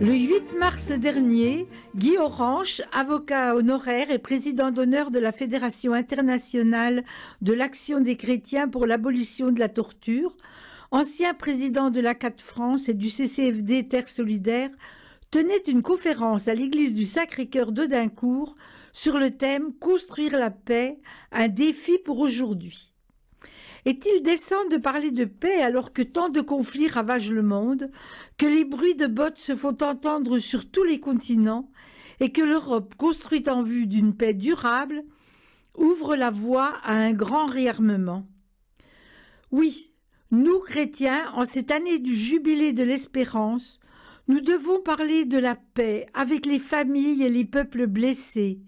Le 8 mars dernier, Guy Oranche, avocat honoraire et président d'honneur de la Fédération internationale de l'action des chrétiens pour l'abolition de la torture, ancien président de l'ACAT France et du CCFD Terre Solidaire, tenait une conférence à l'église du Sacré-Cœur d'Audincourt sur le thème « Construire la paix, un défi pour aujourd'hui ». Est-il décent de parler de paix alors que tant de conflits ravagent le monde, que les bruits de bottes se font entendre sur tous les continents et que l'Europe, construite en vue d'une paix durable, ouvre la voie à un grand réarmement? Oui, nous, chrétiens, en cette année du jubilé de l'espérance, nous devons parler de la paix avec les familles et les peuples blessés,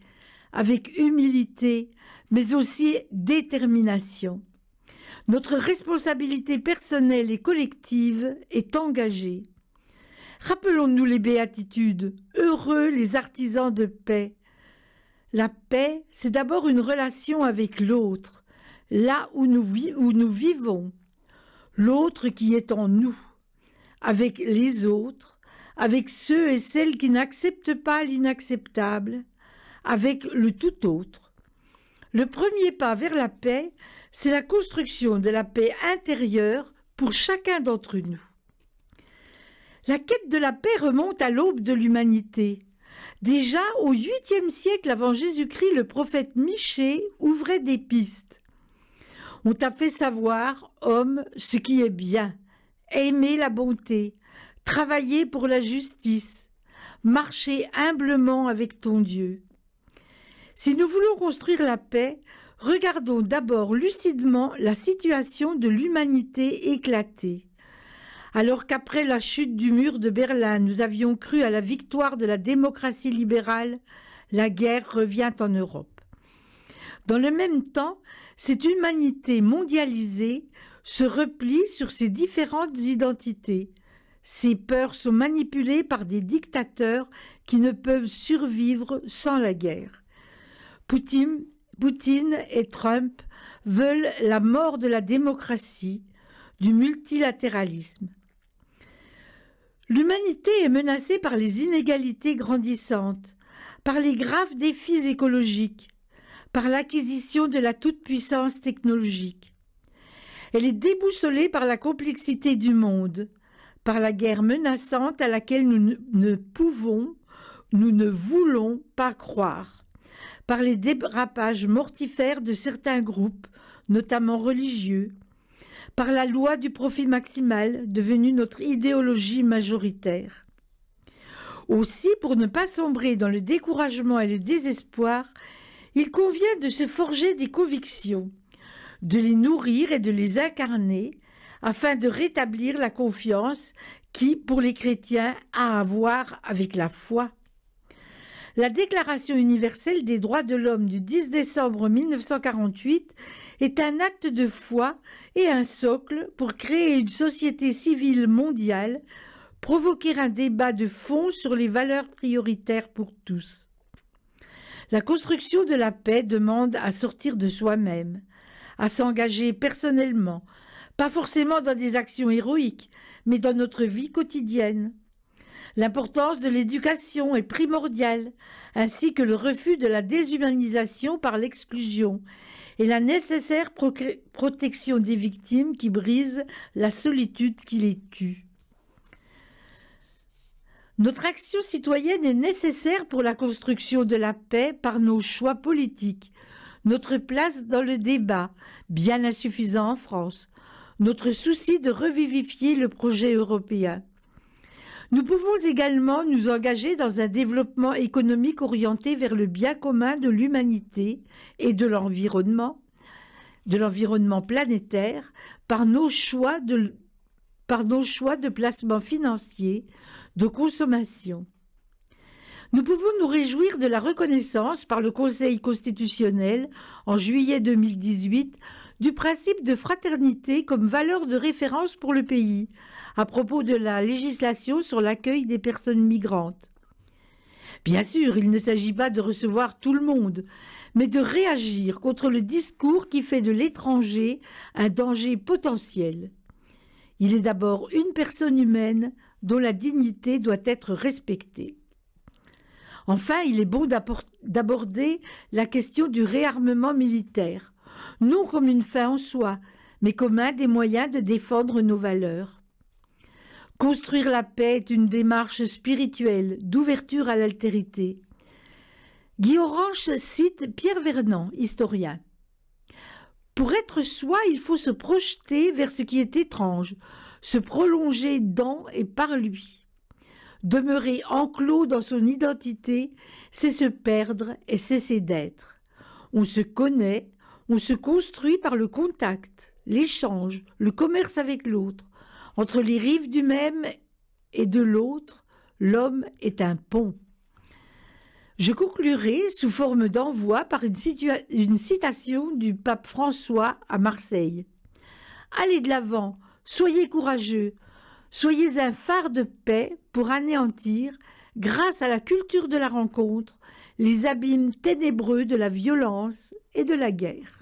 avec humilité, mais aussi détermination. Notre responsabilité personnelle et collective est engagée. Rappelons-nous les béatitudes, heureux les artisans de paix. La paix, c'est d'abord une relation avec l'autre, là où nous vivons, l'autre qui est en nous, avec les autres, avec ceux et celles qui n'acceptent pas l'inacceptable, avec le tout autre. Le premier pas vers la paix, c'est la construction de la paix intérieure pour chacun d'entre nous. La quête de la paix remonte à l'aube de l'humanité. Déjà au 8e siècle avant Jésus-Christ, le prophète Michée ouvrait des pistes. On t'a fait savoir, homme, ce qui est bien, aimer la bonté, travailler pour la justice, marcher humblement avec ton Dieu. Si nous voulons construire la paix, regardons d'abord lucidement la situation de l'humanité éclatée. Alors qu'après la chute du mur de Berlin, nous avions cru à la victoire de la démocratie libérale, la guerre revient en Europe. Dans le même temps, cette humanité mondialisée se replie sur ses différentes identités. Ses peurs sont manipulées par des dictateurs qui ne peuvent survivre sans la guerre. Poutine et Trump veulent la mort de la démocratie, du multilatéralisme. L'humanité est menacée par les inégalités grandissantes, par les graves défis écologiques, par l'acquisition de la toute-puissance technologique. Elle est déboussolée par la complexité du monde, par la guerre menaçante à laquelle nous ne voulons pas croire, par les dérapages mortifères de certains groupes, notamment religieux, par la loi du profit maximal devenue notre idéologie majoritaire. Aussi, pour ne pas sombrer dans le découragement et le désespoir, il convient de se forger des convictions, de les nourrir et de les incarner, afin de rétablir la confiance qui, pour les chrétiens, a à voir avec la foi. La Déclaration universelle des droits de l'homme du 10 décembre 1948 est un acte de foi et un socle pour créer une société civile mondiale, provoquer un débat de fond sur les valeurs prioritaires pour tous. La construction de la paix demande à sortir de soi-même, à s'engager personnellement, pas forcément dans des actions héroïques, mais dans notre vie quotidienne. L'importance de l'éducation est primordiale, ainsi que le refus de la déshumanisation par l'exclusion et la nécessaire protection des victimes qui brise la solitude qui les tue. Notre action citoyenne est nécessaire pour la construction de la paix par nos choix politiques, notre place dans le débat, bien insuffisant en France, notre souci de revivifier le projet européen. Nous pouvons également nous engager dans un développement économique orienté vers le bien commun de l'humanité et de l'environnement planétaire par nos choix de placement financier, de consommation. Nous pouvons nous réjouir de la reconnaissance par le Conseil constitutionnel en juillet 2018 du principe de fraternité comme valeur de référence pour le pays, à propos de la législation sur l'accueil des personnes migrantes. Bien sûr, il ne s'agit pas de recevoir tout le monde, mais de réagir contre le discours qui fait de l'étranger un danger potentiel. Il est d'abord une personne humaine dont la dignité doit être respectée. Enfin, il est bon d'aborder la question du réarmement militaire, non comme une fin en soi, mais comme un des moyens de défendre nos valeurs. Construire la paix est une démarche spirituelle d'ouverture à l'altérité. Guy Orange cite Pierre Vernant, historien. « Pour être soi, il faut se projeter vers ce qui est étrange, se prolonger dans et par lui. Demeurer enclos dans son identité, c'est se perdre et cesser d'être. On se connaît, on se construit par le contact, l'échange, le commerce avec l'autre. Entre les rives du même et de l'autre, l'homme est un pont. » Je conclurai sous forme d'envoi par une citation du pape François à Marseille. « Allez de l'avant, soyez courageux, soyez un phare de paix pour anéantir, grâce à la culture de la rencontre, les abîmes ténébreux de la violence et de la guerre. »